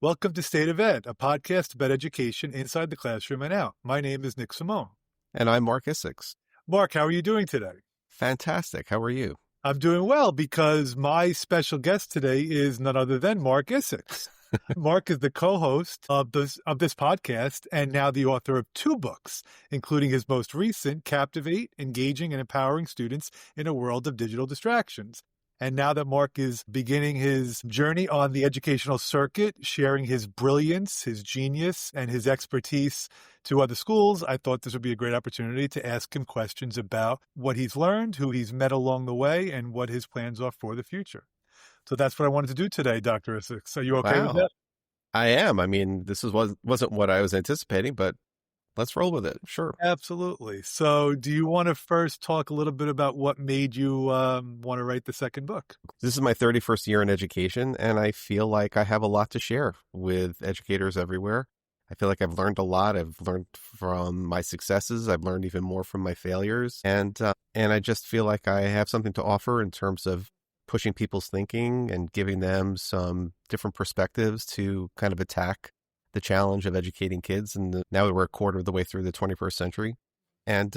Welcome to State of Ed, a podcast about education inside the classroom and out. My name is Nick Simone. And I'm Marc Isix. Marc, how are you doing today? Fantastic. How are you? I'm doing well because my special guest today is none other than Marc Isix. Marc is the co-host of this podcast and now the author of 2 books, including his most recent, Captivate, Engaging and Empowering Students in a World of Digital Distractions. And now that Marc is beginning his journey on the educational circuit, sharing his brilliance, his genius, and his expertise to other schools, I thought this would be a great opportunity to ask him questions about what he's learned, who he's met along the way, and what his plans are for the future. So that's what I wanted to do today, Dr. Isix. Are you okay with that? I am. I mean, this wasn't what I was anticipating, but let's roll with it. Sure. Absolutely. So do you want to first talk a little bit about what made you want to write the second book? This is my 31st year in education, and I feel like I have a lot to share with educators everywhere. I feel like I've learned a lot. I've learned from my successes. I've learned even more from my failures. And I just feel like I have something to offer in terms of pushing people's thinking and giving them some different perspectives to kind of attack the challenge of educating kids. And now we're a quarter of the way through the 21st century, and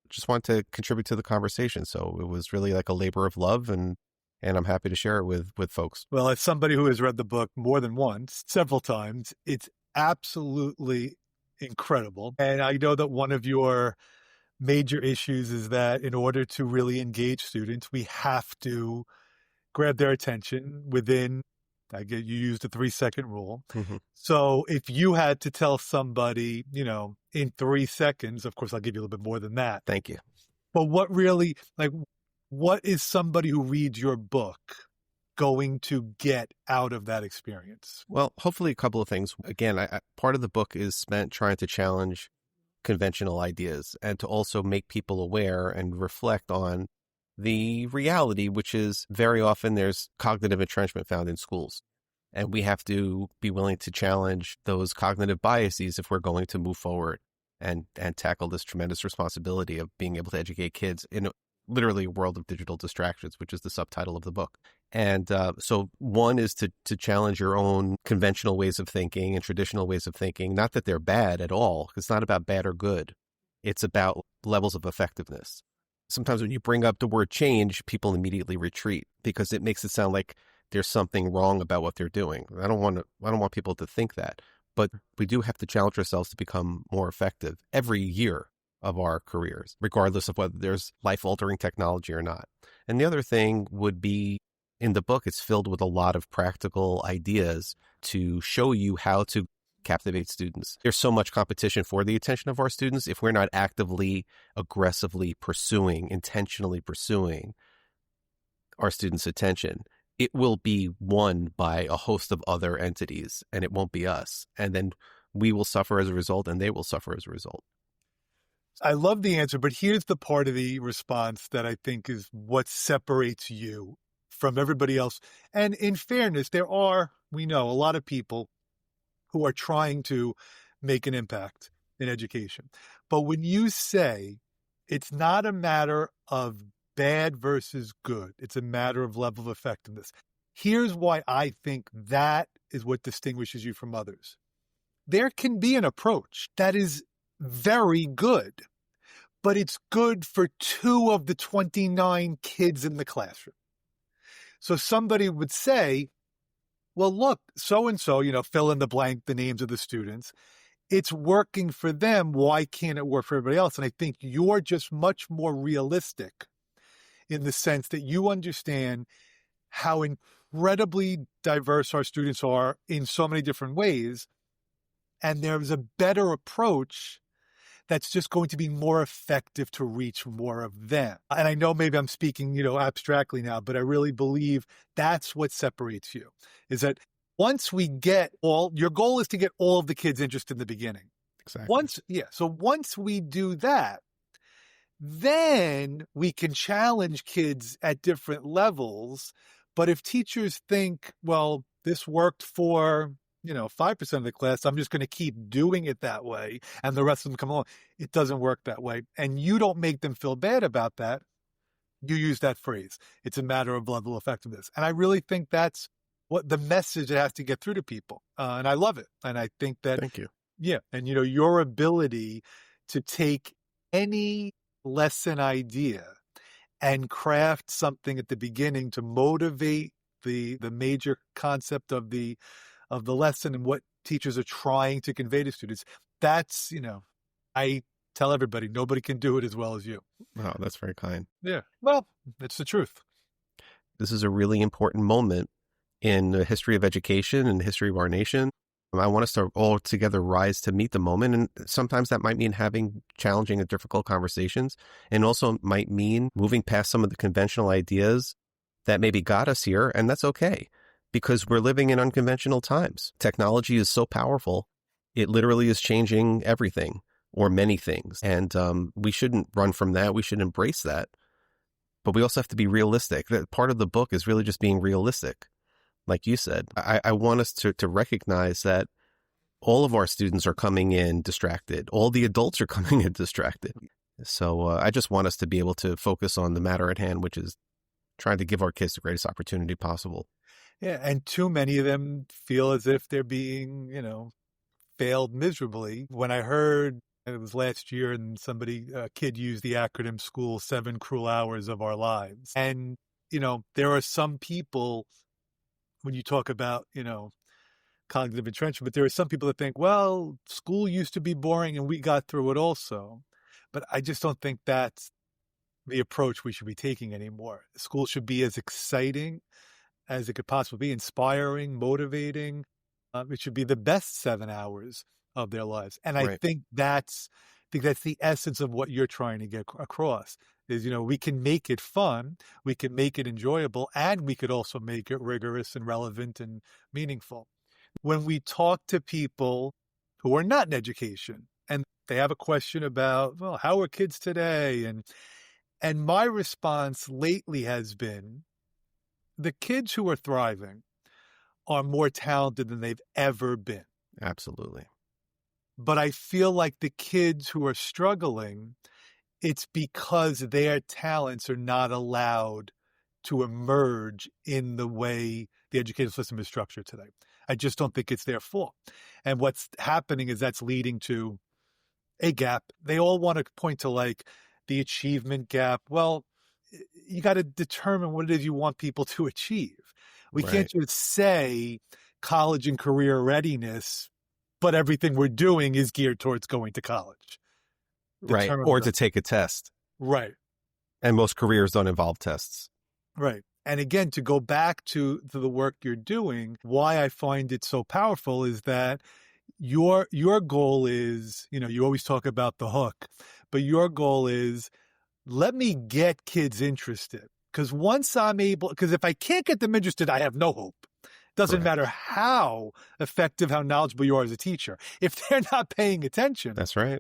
just want to contribute to the conversation. So it was really like a labor of love, and I'm happy to share it with folks. Well, as somebody who has read the book more than once, several times, it's absolutely incredible. And I know that one of your major issues is that in order to really engage students, we have to grab their attention within, you used the 3-second rule. Mm-hmm. So if you had to tell somebody, in 3 seconds, of course, I'll give you a little bit more than that. Thank you. But what is somebody who reads your book going to get out of that experience? Well, hopefully a couple of things. Again, part of the book is spent trying to challenge conventional ideas and to also make people aware and reflect on the reality, which is very often there's cognitive entrenchment found in schools. And we have to be willing to challenge those cognitive biases if we're going to move forward and tackle this tremendous responsibility of being able to educate kids in literally a world of digital distractions, which is the subtitle of the book. And so one is to challenge your own conventional ways of thinking and traditional ways of thinking. Not that they're bad at all. It's not about bad or good. It's about levels of effectiveness. Sometimes when you bring up the word change, people immediately retreat because it makes it sound like there's something wrong about what they're doing. I don't want people to think that, but we do have to challenge ourselves to become more effective every year of our careers, regardless of whether there's life-altering technology or not. And the other thing would be, in the book, it's filled with a lot of practical ideas to show you how to captivate students. There's so much competition for the attention of our students. If we're not actively, aggressively intentionally pursuing our students' attention, it will be won by a host of other entities, and it won't be us. And then we will suffer as a result, and they will suffer as a result. I love the answer, but here's the part of the response that I think is what separates you from everybody else. And in fairness, we know, a lot of people who are trying to make an impact in education. But when you say it's not a matter of bad versus good, it's a matter of level of effectiveness. Here's why I think that is what distinguishes you from others. There can be an approach that is very good, but it's good for 2 of the 29 kids in the classroom. So somebody would say, well, look, so-and-so, fill in the blank, the names of the students. It's working for them. Why can't it work for everybody else? And I think you're just much more realistic in the sense that you understand how incredibly diverse our students are in so many different ways. And there's a better approach that's just going to be more effective to reach more of them. And I know maybe I'm speaking, abstractly now, but I really believe that's what separates you, is that once we get your goal is to get all of the kids interested in the beginning. Exactly. So once we do that, then we can challenge kids at different levels. But if teachers think, well, this worked for 5% of the class, I'm just going to keep doing it that way, and the rest of them come along. It doesn't work that way. And you don't make them feel bad about that. You use that phrase. It's a matter of level of effectiveness. And I really think that's what the message that has to get through to people. And I love it. And I think that, Thank you. yeah. And, your ability to take any lesson idea and craft something at the beginning to motivate the major concept of the lesson and what teachers are trying to convey to students. That's, I tell everybody, nobody can do it as well as you. Wow, that's very kind. Yeah. Well, it's the truth. This is a really important moment in the history of education and the history of our nation. I want us to all together rise to meet the moment. And sometimes that might mean having challenging and difficult conversations, and also might mean moving past some of the conventional ideas that maybe got us here. And that's okay, because we're living in unconventional times. Technology is so powerful. It literally is changing everything, or many things. And we shouldn't run from that. We should embrace that. But we also have to be realistic. That part of the book is really just being realistic. Like you said, I want us to recognize that all of our students are coming in distracted. All the adults are coming in distracted. So I just want us to be able to focus on the matter at hand, which is trying to give our kids the greatest opportunity possible. Yeah. And too many of them feel as if they're being, failed miserably. When I heard it was last year and a kid used the acronym school, 7 cruel hours of our lives. And, there are some people, when you talk about, cognitive entrenchment, but there are some people that think, well, school used to be boring and we got through it also. But I just don't think that's the approach we should be taking anymore. School should be as exciting as it could possibly be, inspiring, motivating. It should be the best 7 hours of their lives. And I Right. think that's the essence of what you're trying to get across is, we can make it fun, we can make it enjoyable, and we could also make it rigorous and relevant and meaningful. When we talk to people who are not in education and they have a question about, well, how are kids today? And my response lately has been, the kids who are thriving are more talented than they've ever been. Absolutely. But I feel like the kids who are struggling, it's because their talents are not allowed to emerge in the way the educational system is structured today. I just don't think it's their fault. And what's happening is that's leading to a gap. They all want to point to like the achievement gap. Well, you got to determine what it is you want people to achieve. We Right. can't just say college and career readiness, but everything we're doing is geared towards going to college. Right. Determine Or what- to take a test. Right. And most careers don't involve tests. Right. And again, to go back to the work you're doing, why I find it so powerful is that your goal is, you always talk about the hook, but your goal is, let me get kids interested. Because because if I can't get them interested, I have no hope. Doesn't Correct. matter how effective, how knowledgeable you are as a teacher. If they're not paying attention, That's right.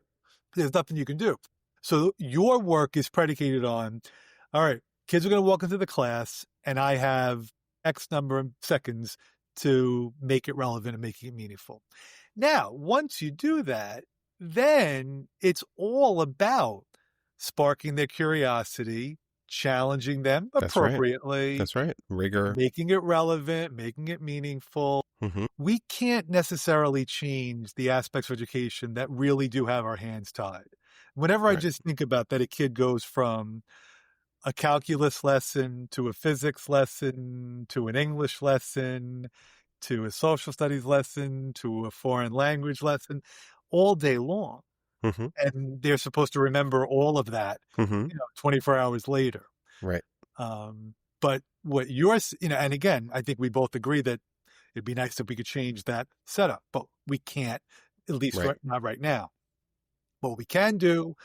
there's nothing you can do. So your work is predicated on, all right, kids are going to walk into the class and I have X number of seconds to make it relevant and making it meaningful. Now, once you do that, then it's all about sparking their curiosity, challenging them That's right. appropriately, That's right. Rigor. making it relevant, making it meaningful. Mm-hmm. We can't necessarily change the aspects of education that really do have our hands tied. Whenever I Right. just think about that, a kid goes from a calculus lesson to a physics lesson to an English lesson to a social studies lesson to a foreign language lesson all day long. Mm-hmm. And they're supposed to remember all of that, Mm-hmm. 24 hours later. Right. But what you're, and again, I think we both agree that it'd be nice if we could change that setup, but we can't, at least Right. not right now. What we can do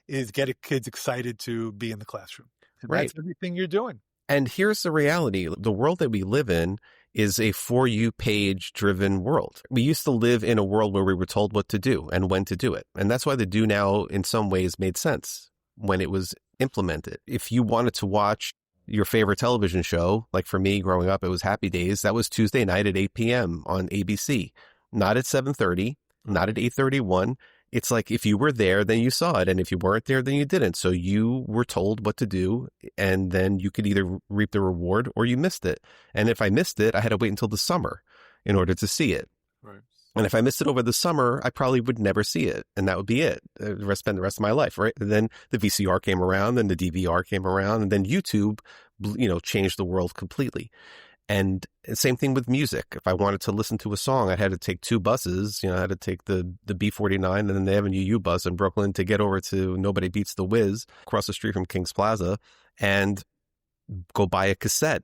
is get kids excited to be in the classroom. And Right. That's everything you're doing. And here's the reality. The world that we live in is a For You page driven world. We used to live in a world where we were told what to do and when to do it. And that's why the do now in some ways made sense when it was implemented. If you wanted to watch your favorite television show, like for me growing up, it was Happy Days. That was Tuesday night at 8 p.m. on ABC, not at 7:30, not at 8:31. It's like if you were there, then you saw it. And if you weren't there, then you didn't. So you were told what to do. And then you could either reap the reward or you missed it. And if I missed it, I had to wait until the summer in order to see it. Right. And if I missed it over the summer, I probably would never see it. And that would be it. Spend the rest of my life, right? And then the VCR came around, then the DVR came around, and then YouTube, changed the world completely. And same thing with music. If I wanted to listen to a song, I had to take two buses. I had to take the B49 and then the Avenue U bus in Brooklyn to get over to Nobody Beats the Wiz across the street from King's Plaza and go buy a cassette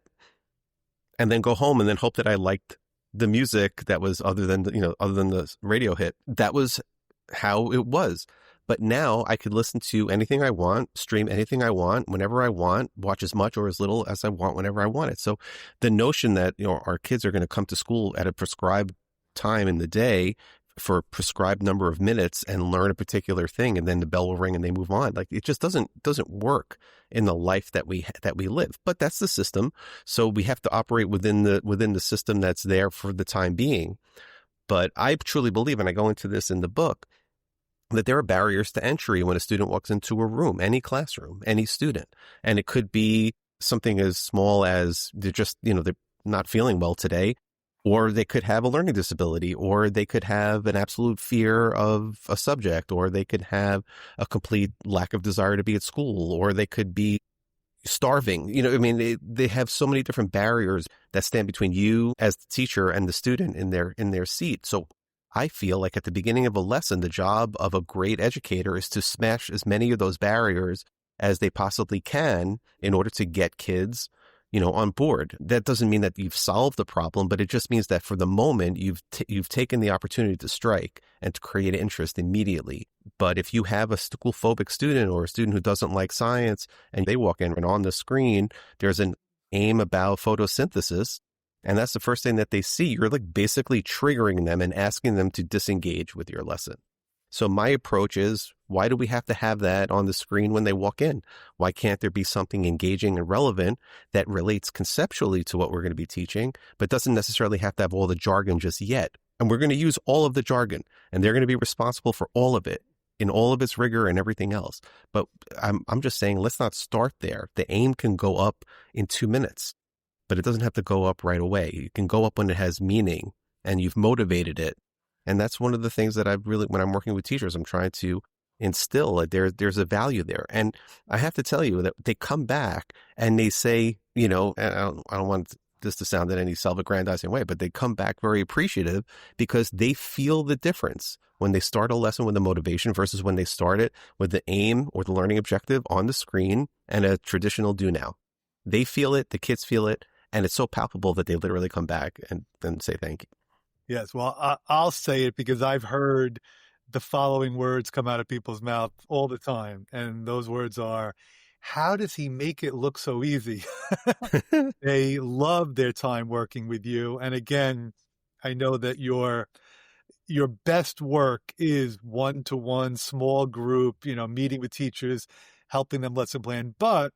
and then go home and then hope that I liked the music that was other than the radio hit. That was how it was. But now I could listen to anything I want, stream anything I want, whenever I want, watch as much or as little as I want, whenever I want it. So the notion that, our kids are going to come to school at a prescribed time in the day for a prescribed number of minutes and learn a particular thing, and then the bell will ring and they move on. Like, it just doesn't work in the life that we live. But that's the system. So we have to operate within the system that's there for the time being. But I truly believe, and I go into this in the book, that there are barriers to entry when a student walks into a room, any classroom, any student. And it could be something as small as they're just, they're not feeling well today, or they could have a learning disability, or they could have an absolute fear of a subject, or they could have a complete lack of desire to be at school, or they could be starving. They have so many different barriers that stand between you as the teacher and the student in their seat. So I feel like at the beginning of a lesson, the job of a great educator is to smash as many of those barriers as they possibly can in order to get kids, on board. That doesn't mean that you've solved the problem, but it just means that for the moment, you've taken the opportunity to strike and to create interest immediately. But if you have a school-phobic student or a student who doesn't like science and they walk in and on the screen, there's an aim about photosynthesis, and that's the first thing that they see, you're like basically triggering them and asking them to disengage with your lesson. So my approach is, why do we have to have that on the screen when they walk in? Why can't there be something engaging and relevant that relates conceptually to what we're going to be teaching, but doesn't necessarily have to have all the jargon just yet? And we're going to use all of the jargon, and they're going to be responsible for all of it in all of its rigor and everything else. But I'm just saying, let's not start there. The aim can go up in 2 minutes. But it doesn't have to go up right away. It can go up when it has meaning and you've motivated it. And that's one of the things that when I'm working with teachers, I'm trying to instill that there's a value there. And I have to tell you that they come back and they say, and I don't want this to sound in any self-aggrandizing way, but they come back very appreciative because they feel the difference when they start a lesson with a motivation versus when they start it with the aim or the learning objective on the screen and a traditional do now. They feel it, the kids feel it, and it's so palpable that they literally come back and say thank you. Yes, well, I'll say it because I've heard the following words come out of people's mouth all the time. And those words are, how does he make it look so easy? They love their time working with you. And again, I know that your best work is one-to-one, small group, meeting with teachers, helping them lesson plan. But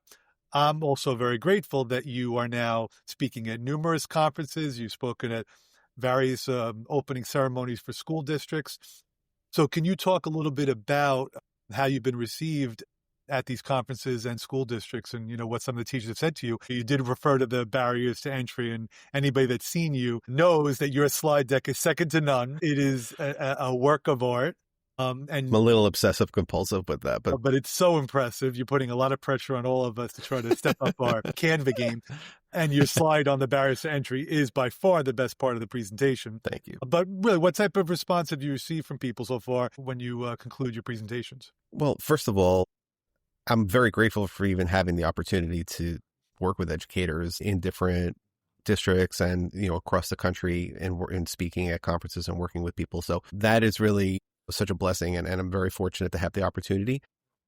I'm also very grateful that you are now speaking at numerous conferences. You've spoken at various opening ceremonies for school districts. So can you talk a little bit about how you've been received at these conferences and school districts and, what some of the teachers have said to you? You did refer to the barriers to entry, and anybody that's seen you knows that your slide deck is second to none. It is a work of art. And I'm a little obsessive compulsive with that, but it's so impressive. You're putting a lot of pressure on all of us to try to step up our Canva game. And your slide on the barriers to entry is by far the best part of the presentation. Thank you. But really, what type of response have you received from people so far when you conclude your presentations? Well, first of all, I'm very grateful for even having the opportunity to work with educators in different districts and, across the country and speaking at conferences and working with people. So that is really such a blessing. And I'm very fortunate to have the opportunity.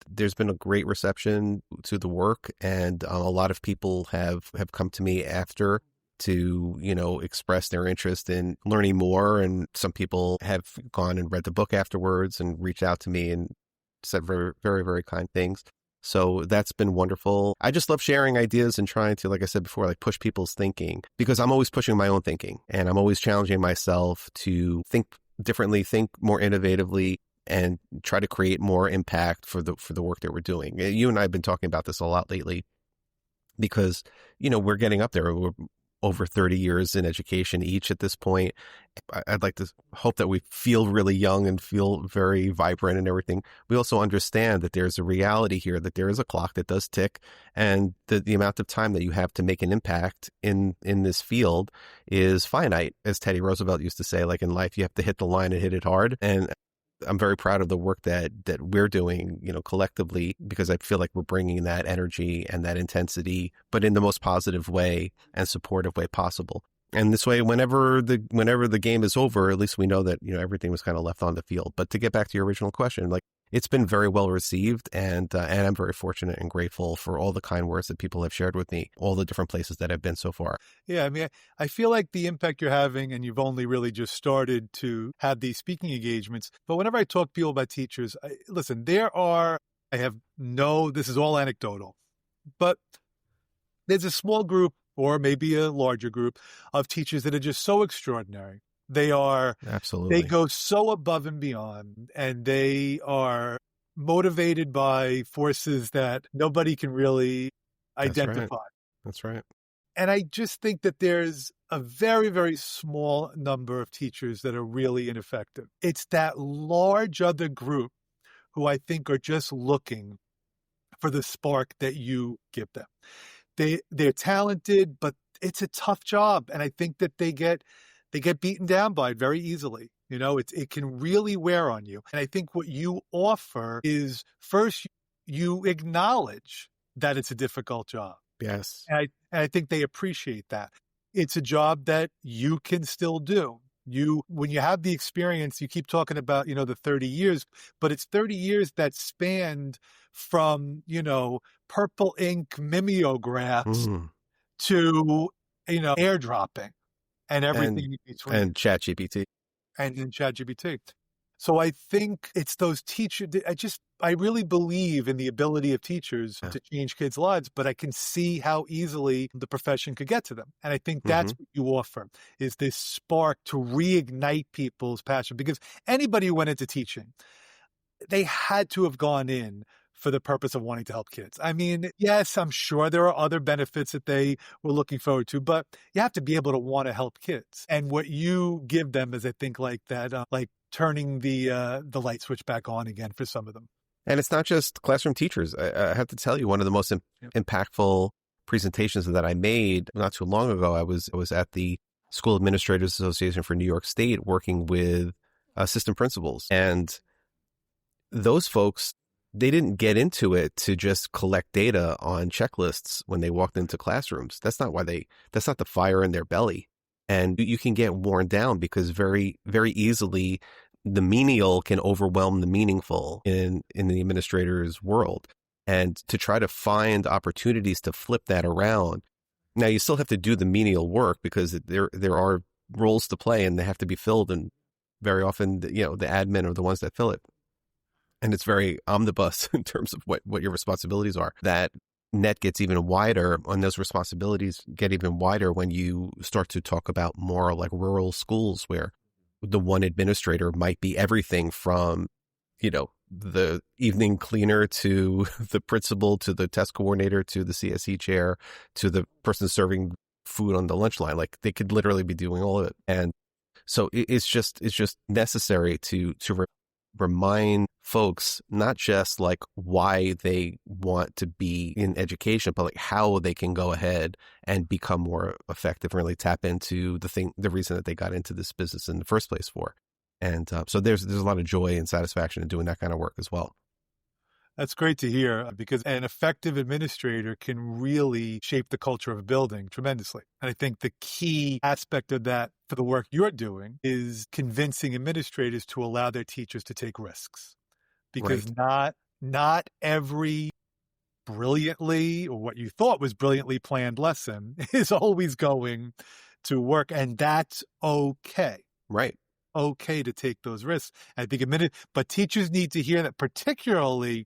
There's been a great reception to the work, and a lot of people have come to me after to, express their interest in learning more. And some people have gone and read the book afterwards and reached out to me and said very, very, very kind things. So that's been wonderful. I just love sharing ideas and trying to, like I said before, push people's thinking, because I'm always pushing my own thinking and I'm always challenging myself to think differently, think more innovatively, and try to create more impact for the work that we're doing. You and I have been talking about this a lot lately because, we're getting up there. We're over 30 years in education each at this point. I'd like to hope that we feel really young and feel very vibrant and everything. We also understand that there's a reality here, that there is a clock that does tick, and the amount of time that you have to make an impact in this field is finite. As Teddy Roosevelt used to say, like in life, you have to hit the line and hit it hard. And I'm very proud of the work that we're doing, collectively, because I feel like we're bringing that energy and that intensity, but in the most positive way and supportive way possible. And this way, whenever the game is over, at least we know that, everything was kind of left on the field. But to get back to your original question, like, it's been very well received, and I'm very fortunate and grateful for all the kind words that people have shared with me, all the different places that I've been so far. Yeah, I mean, I feel like the impact you're having, and you've only really just started to have these speaking engagements. But whenever I talk to people about teachers, listen, this is all anecdotal, but there's a small group, or maybe a larger group, of teachers that are just so extraordinary. They Absolutely. go so above and beyond, and they are motivated by forces that nobody can really That's right. identify. That's right. And I just think that there's a very, very small number of teachers that are really ineffective. It's that large other group who I think are just looking for the spark that you give them. They're talented, but it's a tough job, and I think that they get beaten down by it very easily. It can really wear on you. And I think what you offer is, first, you acknowledge that it's a difficult job. Yes. And I think they appreciate that. It's a job that you can still do. When you have the experience, you keep talking about, the 30 years, but it's 30 years that spanned from, purple ink mimeographs to, airdropping and everything in between. And ChatGPT. And in ChatGPT. So I think it's those teachers. I really believe in the ability of teachers to change kids' lives, but I can see how easily the profession could get to them. And I think that's what you offer, is this spark to reignite people's passion. Because anybody who went into teaching, they had to have gone in for the purpose of wanting to help kids. I mean, yes, I'm sure there are other benefits that they were looking forward to, but you have to be able to want to help kids. And what you give them is, I think, like that, like turning the light switch back on again for some of them. And it's not just classroom teachers. I have to tell you, one of the most impactful presentations that I made not too long ago, I was at the School Administrators Association for New York State working with assistant principals. And those folks, they didn't get into it to just collect data on checklists when they walked into classrooms. That's not the fire in their belly. And you can get worn down because very, very easily the menial can overwhelm the meaningful in the administrator's world. And to try to find opportunities to flip that around. Now, you still have to do the menial work because there are roles to play and they have to be filled. And very often, the admin are the ones that fill it. And it's very omnibus in terms of what your responsibilities are. That net gets even wider, and those responsibilities get even wider when you start to talk about more like rural schools where the one administrator might be everything from, the evening cleaner to the principal to the test coordinator to the CSE chair to the person serving food on the lunch line. Like, they could literally be doing all of it. And so it's just necessary to remind folks not just like why they want to be in education, but like how they can go ahead and become more effective and really tap into the reason that they got into this business in the first place for. And so there's a lot of joy and satisfaction in doing that kind of work as well. That's great to hear, because an effective administrator can really shape the culture of a building tremendously. And I think the key aspect of that for the work you're doing is convincing administrators to allow their teachers to take risks. Because not every brilliantly, or what you thought was brilliantly planned lesson is always going to work. And that's okay. Right. Okay to take those risks. I think but teachers need to hear that, particularly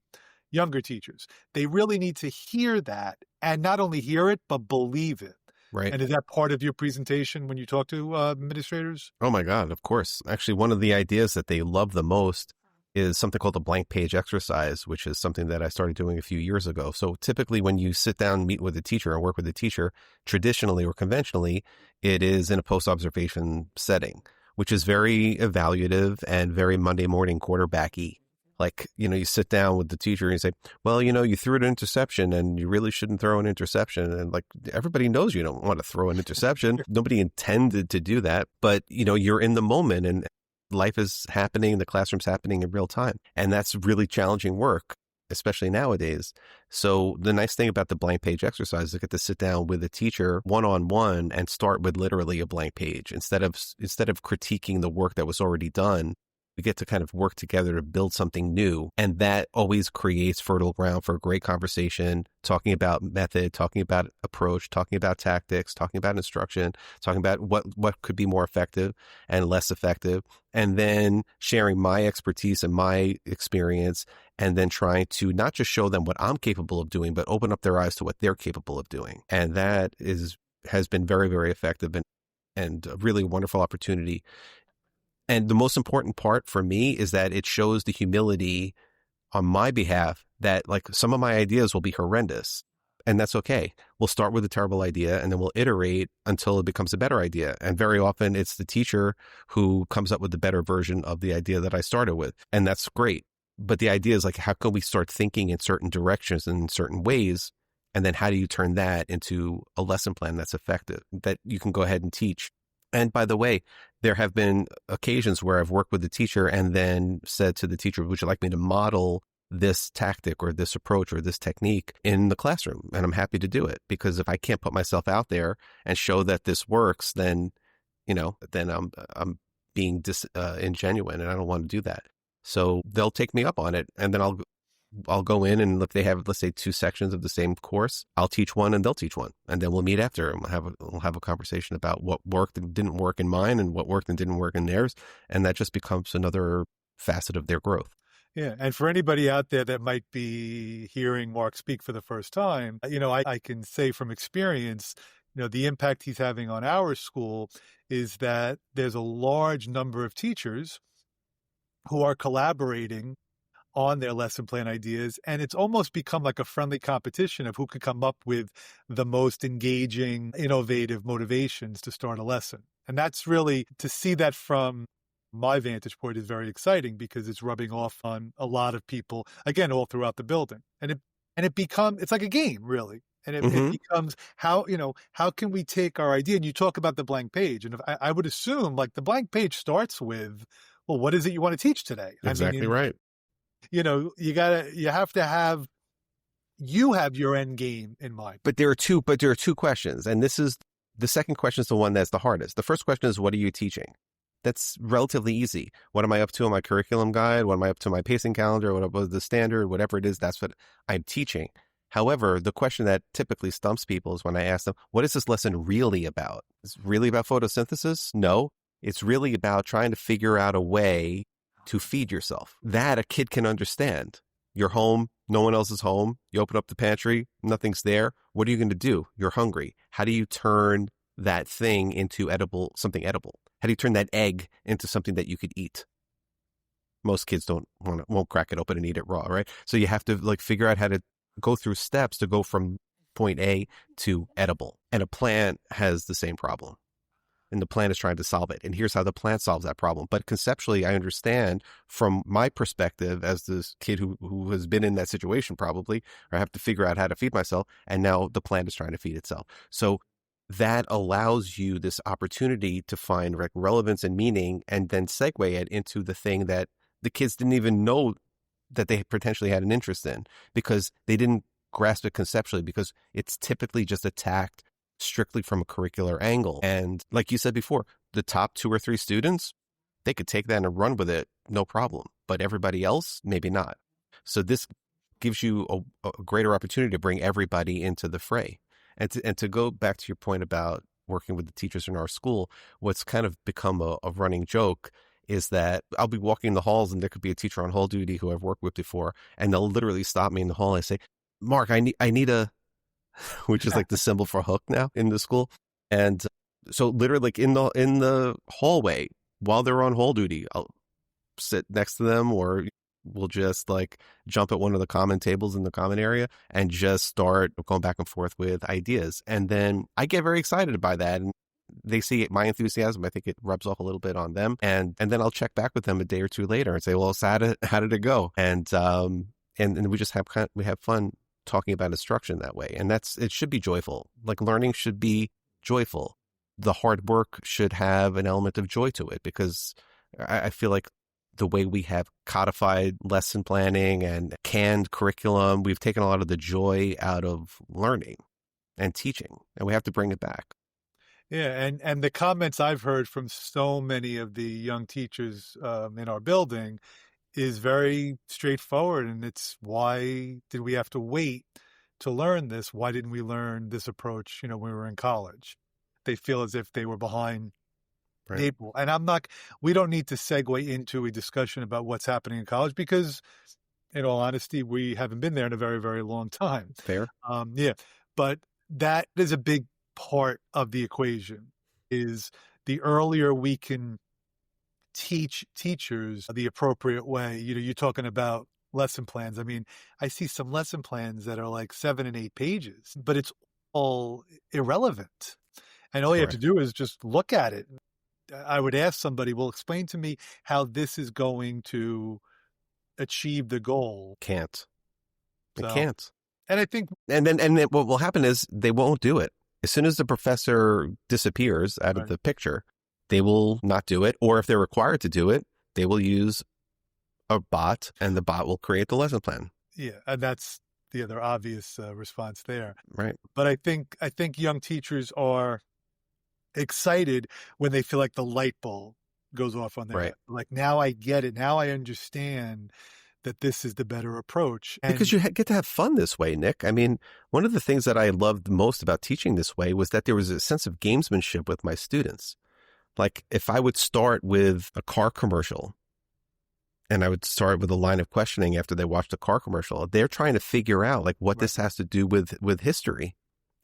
younger teachers. They really need to hear that, and not only hear it, but believe it. Right. And is that part of your presentation when you talk to administrators? Oh my God, of course. Actually, one of the ideas that they love the most is something called the blank page exercise, which is something that I started doing a few years ago. So typically when you sit down and meet with a teacher and work with a teacher, traditionally or conventionally, it is in a post-observation setting, which is very evaluative and very Monday morning quarterbacky. Like, you sit down with the teacher and you say, well, you threw an interception and you really shouldn't throw an interception. And like, everybody knows you don't want to throw an interception. Nobody intended to do that, but you're in the moment and life is happening, the classroom's happening in real time. And that's really challenging work, especially nowadays. So the nice thing about the blank page exercise is I get to sit down with a teacher one-on-one and start with literally a blank page. Instead of critiquing the work that was already done, we get to kind of work together to build something new. And that always creates fertile ground for a great conversation, talking about method, talking about approach, talking about tactics, talking about instruction, talking about what could be more effective and less effective. And then sharing my expertise and my experience, and then trying to not just show them what I'm capable of doing, but open up their eyes to what they're capable of doing. And that has been very, very effective and a really wonderful opportunity. And the most important part for me is that it shows the humility on my behalf that like some of my ideas will be horrendous, and that's okay. We'll start with a terrible idea and then we'll iterate until it becomes a better idea. And very often it's the teacher who comes up with the better version of the idea that I started with. And that's great. But the idea is like, how can we start thinking in certain directions and in certain ways? And then how do you turn that into a lesson plan that's effective, that you can go ahead and teach? And by the way, there have been occasions where I've worked with the teacher and then said to the teacher, would you like me to model this tactic or this approach or this technique in the classroom? And I'm happy to do it, because if I can't put myself out there and show that this works, then, then I'm being ingenuine, and I don't want to do that. So they'll take me up on it, and then I'll go in, and if they have, let's say, 2 sections of the same course, I'll teach one and they'll teach one. And then we'll meet after and we'll have a conversation about what worked and didn't work in mine and what worked and didn't work in theirs. And that just becomes another facet of their growth. Yeah. And for anybody out there that might be hearing Marc speak for the first time, I can say from experience, the impact he's having on our school is that there's a large number of teachers who are collaborating on their lesson plan ideas. And it's almost become like a friendly competition of who can come up with the most engaging, innovative motivations to start a lesson. And that's really, to see that from my vantage point, is very exciting, because it's rubbing off on a lot of people, again, all throughout the building. And it's like a game, really. And it becomes how can we take our idea, and you talk about the blank page. And if I would assume like the blank page starts with, well, what is it you want to teach today? Exactly right. You have your end game in mind. But there are two questions. And this is the second question, is the one that's the hardest. The first question is, what are you teaching? That's relatively easy. What am I up to on my curriculum guide? What am I up to my pacing calendar? What was the standard? Whatever it is, that's what I'm teaching. However, the question that typically stumps people is when I ask them, what is this lesson really about? Is it really about photosynthesis? No, it's really about trying to figure out a way to feed yourself. That a kid can understand. You're home, no one else is home. You open up the pantry, nothing's there. What are you going to do? You're hungry. How do you turn that thing into something edible? How do you turn that egg into something that you could eat? Most kids won't crack it open and eat it raw, right? So you have to like figure out how to go through steps to go from point A to edible. And a plant has the same problem. And the plant is trying to solve it. And here's how the plant solves that problem. But conceptually, I understand from my perspective as this kid who has been in that situation probably, or I have to figure out how to feed myself. And now the plant is trying to feed itself. So that allows you this opportunity to find relevance and meaning, and then segue it into the thing that the kids didn't even know that they potentially had an interest in, because they didn't grasp it conceptually, because it's typically just attacked strictly from a curricular angle. And like you said before, the top 2 or 3 students, they could take that and run with it, no problem. But everybody else, maybe not. So this gives you a greater opportunity to bring everybody into the fray. And to go back to your point about working with the teachers in our school, what's kind of become a running joke is that I'll be walking the halls and there could be a teacher on hall duty who I've worked with before, and they'll literally stop me in the hall and say, Marc, I need a, which is like the symbol for hook now in the school. And so literally like in the hallway while they're on hall duty, I'll sit next to them or will just like jump at one of the common tables in the common area and just start going back and forth with ideas. And then I get very excited by that. And they see my enthusiasm. I think it rubs off a little bit on them. And then I'll check back with them a day or two later and say, well, so how did it go? And we just we have fun talking about instruction that way. And it should be joyful. Like learning should be joyful. The hard work should have an element of joy to it, because I feel like the way we have codified lesson planning and canned curriculum, we've taken a lot of the joy out of learning and teaching, and we have to bring it back. Yeah, and the comments I've heard from so many of the young teachers in our building is very straightforward, and it's, why did we have to wait to learn this? Why didn't we learn this approach, when we were in college? They feel as if they were behind Right. April. And we don't need to segue into a discussion about what's happening in college, because in all honesty, we haven't been there in a very, very long time. Fair. Yeah, but that is a big part of the equation, is the earlier we can teach teachers the appropriate way. You're talking about lesson plans. I mean, I see some lesson plans that are like 7 and 8 pages, but it's all irrelevant. And all you have to do is just look at it. I would ask somebody, well, explain to me how this is going to achieve the goal. Can't. It So, can't. and I think, And then what will happen is they won't do it. As soon as the professor disappears out of the picture, they will not do it. Or if they're required to do it, they will use a bot, and the bot will create the lesson plan. Yeah, and that's the other obvious response there. Right. But I think young teachers are excited when they feel like the light bulb goes off on their head. Like, now I get it. Now I understand that this is the better approach. And because you get to have fun this way, Nick. I mean, one of the things that I loved most about teaching this way was that there was a sense of gamesmanship with my students. Like, if I would start with a car commercial, and I would start with a line of questioning after they watched a car commercial, they're trying to figure out like what this has to do with history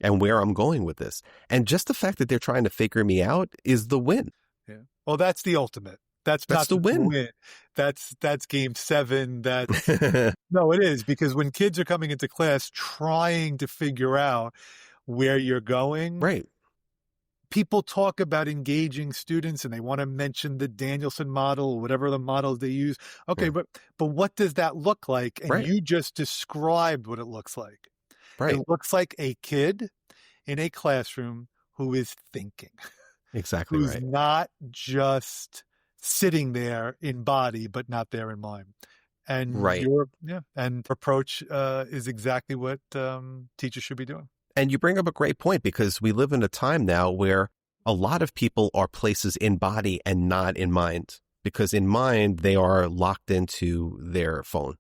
and where I'm going with this. And just the fact that they're trying to figure me out is the win. Yeah. Well, that's the ultimate. That's not the win. That's game 7. No, it is, because when kids are coming into class trying to figure out where you're going, right? People talk about engaging students, and they want to mention the Danielson model, or whatever the models they use. Okay, but what does that look like? And you just described what it looks like. Right. It looks like a kid in a classroom who is thinking. Exactly. Who's not just sitting there in body, but not there in mind. And your approach is exactly what teachers should be doing. And you bring up a great point, because we live in a time now where a lot of people are places in body and not in mind, because in mind, they are locked into their phone.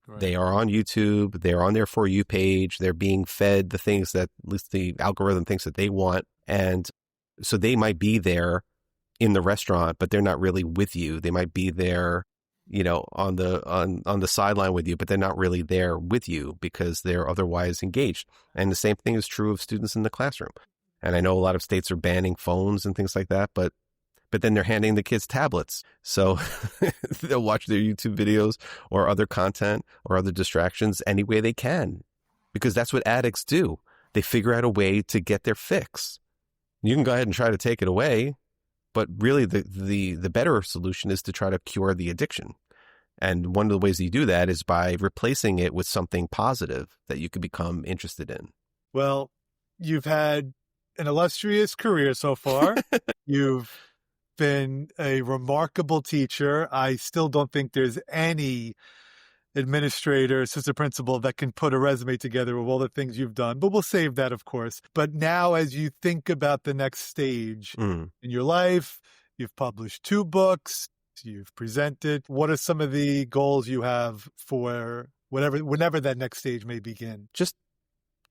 Right. They are on YouTube. They're on their For You page. They're being fed the things that, at least the algorithm thinks that they want. And so they might be there in the restaurant, but they're not really with you. They might be there, on the sideline with you, but they're not really there with you because they're otherwise engaged. And the same thing is true of students in the classroom. And I know a lot of states are banning phones and things like that, but then they're handing the kids tablets. So they'll watch their YouTube videos or other content or other distractions any way they can, because that's what addicts do. They figure out a way to get their fix. You can go ahead and try to take it away, but really the better solution is to try to cure the addiction. And one of the ways you do that is by replacing it with something positive that you could become interested in. Well, you've had an illustrious career so far. You've been a remarkable teacher. I still don't think there's any administrator, assistant principal that can put a resume together of all the things you've done, but we'll save that, of course. But now, as you think about the next stage in your life, you've published 2 books, you've presented. What are some of the goals you have for whenever that next stage may begin? Just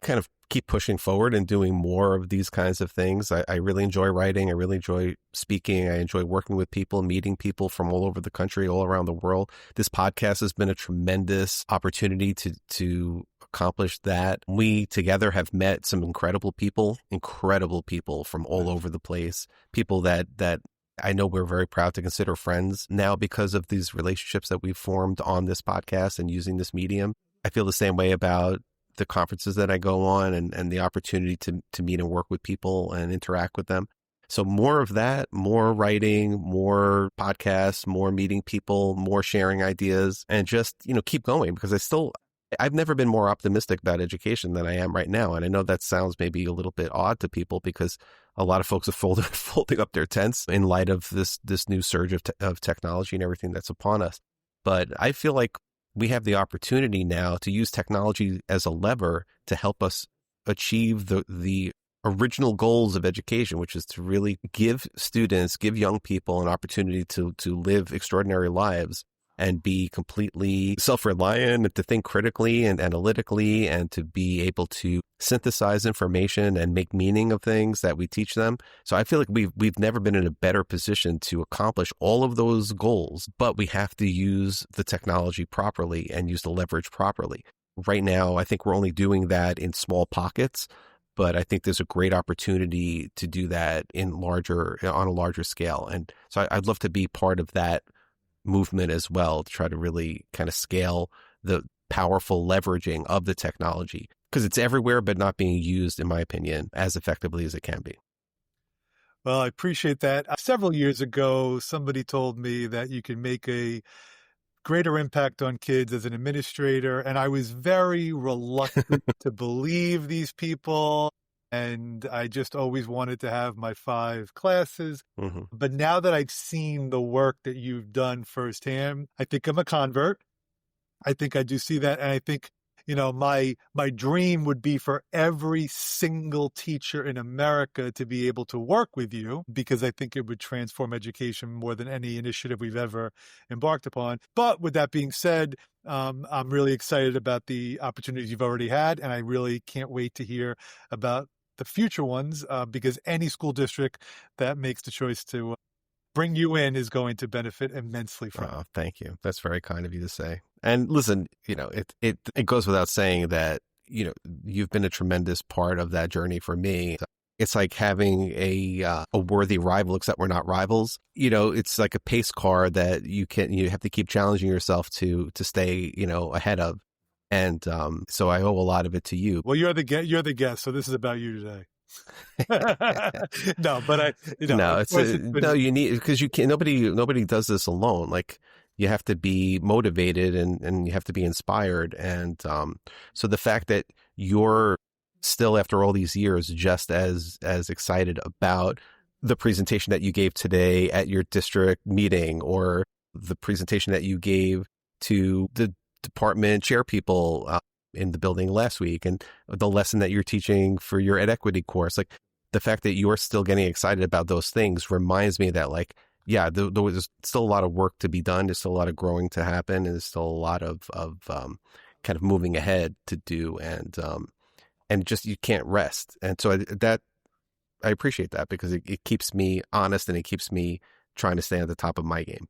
kind of keep pushing forward and doing more of these kinds of things. I really enjoy writing. I really enjoy speaking. I enjoy working with people, meeting people from all over the country, all around the world. This podcast has been a tremendous opportunity to accomplish that. We together have met some incredible people from all over the place, people that I know we're very proud to consider friends now because of these relationships that we've formed on this podcast and using this medium. I feel the same way about the conferences that I go on and the opportunity to meet and work with people and interact with them. So more of that, more writing, more podcasts, more meeting people, more sharing ideas, and just, keep going because I've never been more optimistic about education than I am right now. And I know that sounds maybe a little bit odd to people because a lot of folks are folding up their tents in light of this new surge of technology and everything that's upon us. But I feel like we have the opportunity now to use technology as a lever to help us achieve the original goals of education, which is to really give young people an opportunity to live extraordinary lives and be completely self-reliant and to think critically and analytically and to be able to synthesize information and make meaning of things that we teach them. So I feel like we've never been in a better position to accomplish all of those goals, but we have to use the technology properly and use the leverage properly. Right now, I think we're only doing that in small pockets, but I think there's a great opportunity to do that on a larger scale. And so I'd love to be part of that movement as well to try to really kind of scale the powerful leveraging of the technology because it's everywhere, but not being used, in my opinion, as effectively as it can be. Well, I appreciate that. Several years ago, somebody told me that you can make a greater impact on kids as an administrator, and I was very reluctant to believe these people. And I just always wanted to have my 5 classes. Mm-hmm. But now that I've seen the work that you've done firsthand, I think I'm a convert. I think I do see that. And I think, my dream would be for every single teacher in America to be able to work with you because I think it would transform education more than any initiative we've ever embarked upon. But with that being said, I'm really excited about the opportunities you've already had. And I really can't wait to hear about the future ones because any school district that makes the choice to bring you in is going to benefit immensely from it. Oh, thank you. That's very kind of you to say. And listen, it goes without saying that, you've been a tremendous part of that journey for me. It's like having a worthy rival, except we're not rivals. It's like a pace car that you have to keep challenging yourself to stay, ahead of. And so I owe a lot of it to you. Well, you're the guest, so this is about you today. No, but no, no, you need, because you can't, nobody does this alone. Like you have to be motivated and you have to be inspired. And so the fact that you're still, after all these years, just as excited about the presentation that you gave today at your district meeting or the presentation that you gave to the department chair people in the building last week and the lesson that you're teaching for your ed equity course, like the fact that you're still getting excited about those things reminds me that there's still a lot of work to be done. There's still a lot of growing to happen. And there's still a lot of kind of moving ahead to do. And just, you can't rest. And so I appreciate that because it keeps me honest and it keeps me trying to stay at the top of my game.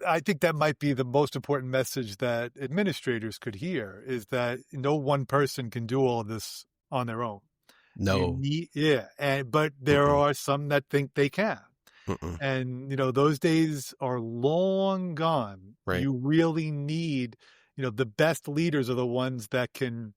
I think that might be the most important message that administrators could hear is that no one person can do all of this on their own. No. But there are some that think they can. And, those days are long gone. Right. You really need, the best leaders are the ones that can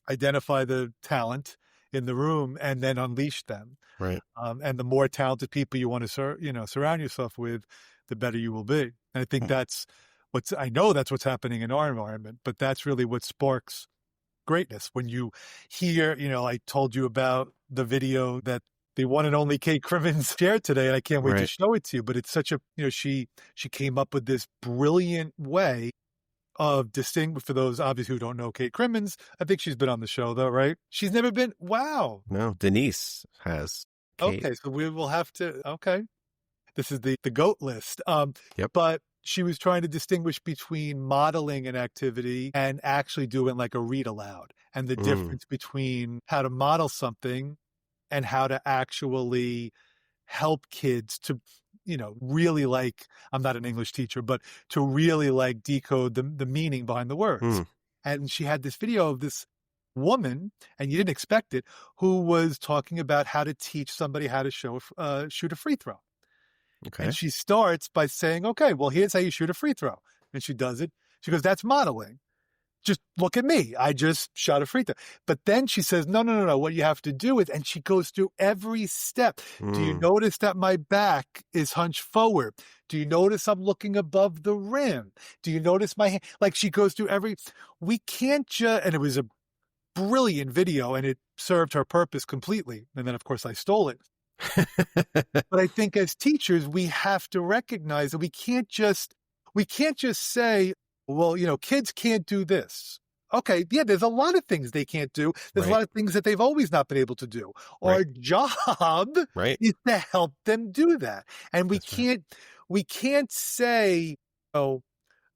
identify the talent in the room and then unleash them. Right. And the more talented people you want to, surround yourself with, the better you will be. And I think that's what's happening in our environment, but that's really what sparks greatness. When you hear, I told you about the video that the one and only Kate Crimmins shared today, and I can't wait to show it to you, but it's such a, she came up with this brilliant way of distinguishing, for those obviously who don't know Kate Crimmins, I think she's been on the show though, right? She's never been, wow. No, Denise has. Kate. Okay, so we will have to, okay. This is the GOAT list. Yep. But she was trying to distinguish between modeling an activity and actually doing like a read aloud and the difference between how to model something and how to actually help kids to, really I'm not an English teacher, but to really decode the meaning behind the words. And she had this video of this woman, and you didn't expect it, who was talking about how to teach somebody how to shoot a free throw. Okay. And she starts by saying, okay, well, here's how you shoot a free throw. And she does it. She goes, that's modeling. Just look at me. I just shot a free throw. But then she says, no, no, no, no. What you have to do is, and she goes through every step. Do you Mm, notice that my back is hunched forward? Do you notice I'm looking above the rim? Do you notice my hand? Like she goes through we can't just, and it was a brilliant video and it served her purpose completely. And then, of course, I stole it. But I think as teachers, we have to recognize that we can't just say, well, kids can't do this. Okay, yeah, there's a lot of things they can't do. There's a right. lot of things that they've always not been able to do. Right. Our job Right. is to help them do that. And That's right. we can't say, oh,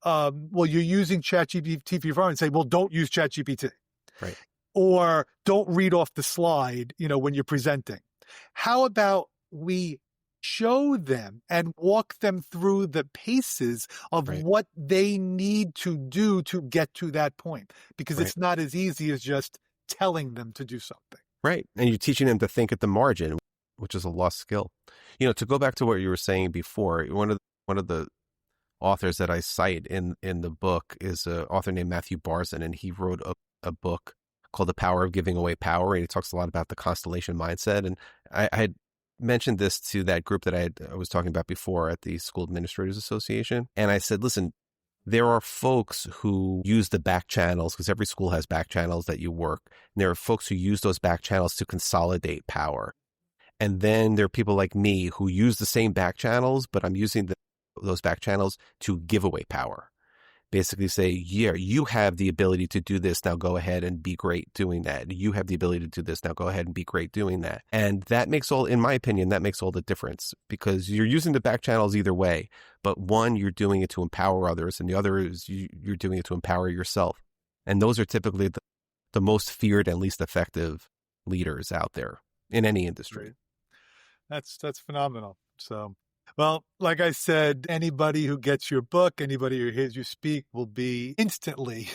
well, you're using ChatGPT for your phone and say, well, don't use ChatGPT. Right. Or don't read off the slide, when you're presenting. How about we show them and walk them through the paces of Right. what they need to do to get to that point? Because Right. it's not as easy as just telling them to do something. Right. And you're teaching them to think at the margin, which is a lost skill. To go back to what you were saying before, one of the authors that I cite in the book is an author named Matthew Barzin, and he wrote a book called The Power of Giving Away Power, and he talks a lot about the constellation mindset. And I had mentioned this to that group that I was talking about before at the School Administrators Association, and I said, listen, there are folks who use the back channels, because every school has back channels that you work, and there are folks who use those back channels to consolidate power. And then there are people like me who use the same back channels, but I'm using those back channels to give away power. Basically say, yeah, you have the ability to do this. Now go ahead and be great doing that. You have the ability to do this. Now go ahead and be great doing that. And that makes in my opinion, that makes all the difference, because you're using the back channels either way. But one, you're doing it to empower others, and the other is you're doing it to empower yourself. And those are typically the most feared and least effective leaders out there in any industry. Right. That's phenomenal. So, well, like I said, anybody who gets your book, anybody who hears you speak will be instantly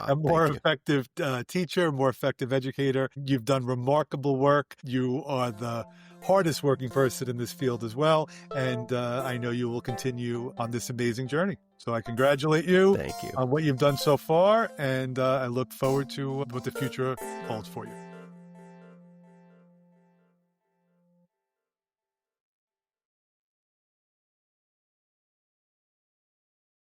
a more Thank you. effective teacher, a more effective educator. You've done remarkable work. You are the hardest working person in this field as well. And I know you will continue on this amazing journey. So I congratulate you Thank you. on what you've done so far. And I look forward to what the future holds for you.